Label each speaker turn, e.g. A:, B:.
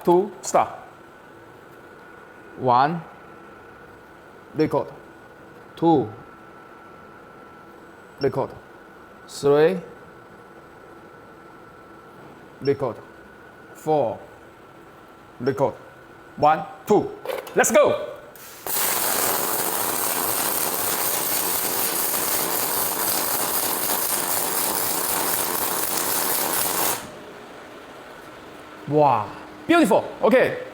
A: 2, start. 1, record. 2, record. 3, record. 4, record. 1, 2. Let's go! Wow, beautiful. Okay.